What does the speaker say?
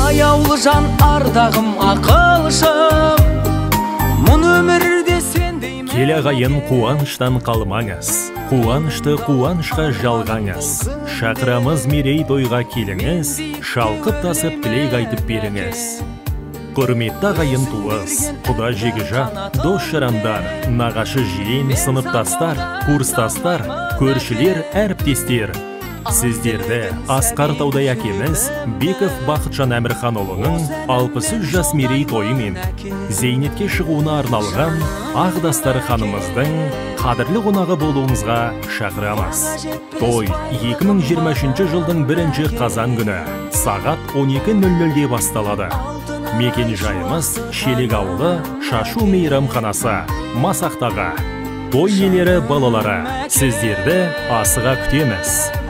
аяулы жан ардағым ақылшым, мұн өмірде сен деймін. Кел ағайын, қуаныштан қалмаңыз, қуанышты қуанышқа жалғаңыз. Шақырамыз мерейтойға келіңіз, шалқып тасып тілек айтып беріңіз. Құрметті ағайын туыс, құда жекіжат, дос-жарандар, нағашы жиен, сыныптастар, курстастар, көршілер, әріптестер. Сіздерді Асқар Таудай әкеміз Беков Бақытжан Әмірханұлының 63 жас мерейтойымен зейнетке шығуына арналған Ағдастар ханымыздың қадірлі қонағы болуыңызға шақырамыз. Той 2023 жылдың 1 қазан күні сағат 12:00-де басталады. Мекен жайымыз Шелек ауылы, Шашу мейрамханасы, Масақтағы. Той иелері балалары, сіздерді асыға күтеміз.